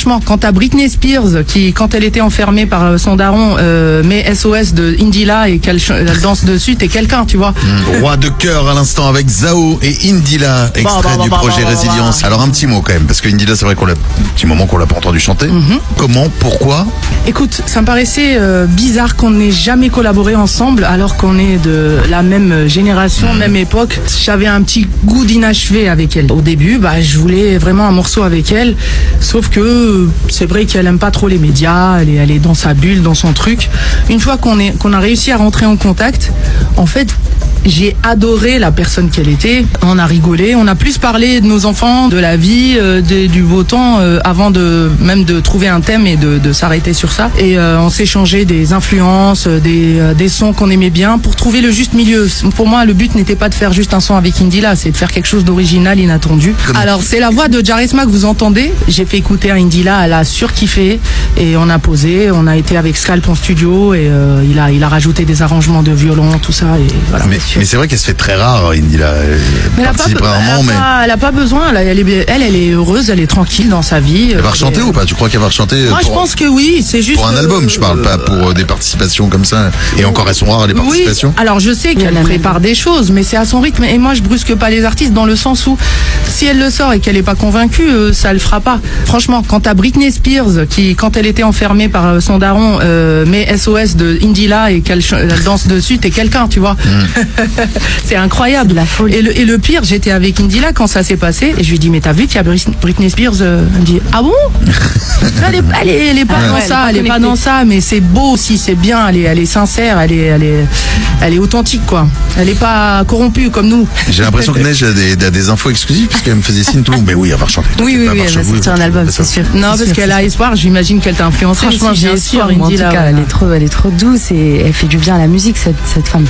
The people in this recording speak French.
Franchement, quand t'as Britney Spears qui, quand elle était enfermée par son daron, met SOS de Indila et qu'elle danse dessus, t'es quelqu'un, tu vois. Roi de cœur à l'instant avec Zao et Indila, extrait du projet Résilience. Alors un petit mot quand même, parce que Indila, c'est vrai qu'on l'a, petit moment qu'on l'a pas entendu chanter. Comment, pourquoi? Écoute, ça me paraissait bizarre qu'on n'ait jamais collaboré ensemble alors qu'on est de la même génération, même époque. J'avais un petit goût d'inachevé avec elle. Au début, je voulais vraiment un morceau avec elle, sauf que c'est vrai qu'elle aime pas trop les médias, elle est dans sa bulle, dans son truc. Une fois qu'on a réussi à rentrer en contact, en fait, j'ai adoré la personne qu'elle était. On a rigolé, on a plus parlé de nos enfants, de la vie, du beau temps, avant même de trouver un thème et de s'arrêter sur ça. Et on s'échangeait des influences, des sons qu'on aimait bien pour trouver le juste milieu. Pour moi, le but n'était pas de faire juste un son avec Indila, c'est de faire quelque chose d'original, inattendu. Alors, c'est la voix de Jarisma que vous entendez. J'ai fait écouter à Indila, elle a surkiffé et on a posé. On a été avec Scalp en studio et il a rajouté des arrangements de violon, tout ça. Et voilà. Mais c'est vrai qu'elle se fait très rare, Indila. Elle participe rarement, elle a pas besoin. Elle est heureuse, elle est tranquille dans sa vie. Elle va rechanter ou pas? Tu crois qu'elle va rechanter? Moi, je pense que oui. C'est juste pour un album, je parle pas pour des participations comme ça. Et encore, elles sont rares les participations. Oui. Alors, je sais qu'elle prépare des choses, mais c'est à son rythme. Et moi, je brusque pas les artistes dans le sens où si elle le sort et qu'elle est pas convaincue, ça le fera pas. Franchement, quand t'as Britney Spears qui, quand elle était enfermée par son daron, met SOS de Indila et qu'elle danse dessus, t'es quelqu'un, tu vois. C'est incroyable. Et le pire, j'étais avec Indila quand ça s'est passé et je lui dis mais t'as vu qu'il y a Britney Spears? Elle me dit ah bon? Elle est pas dans ça, elle est pas dans ça, mais c'est beau aussi, c'est bien, elle est sincère, elle est authentique quoi. Elle est pas corrompue comme nous. J'ai l'impression que Neige a des infos exclusives puisqu'elle me faisait signe tout. Mais oui, elle va chanter. Oui, elle va sortir un album, c'est sûr. Non, parce qu'elle a espoir. J'imagine qu'elle t'a influencé. Franchement, j'ai espoir. En tout cas, elle est trop douce et elle fait du bien à la musique cette femme.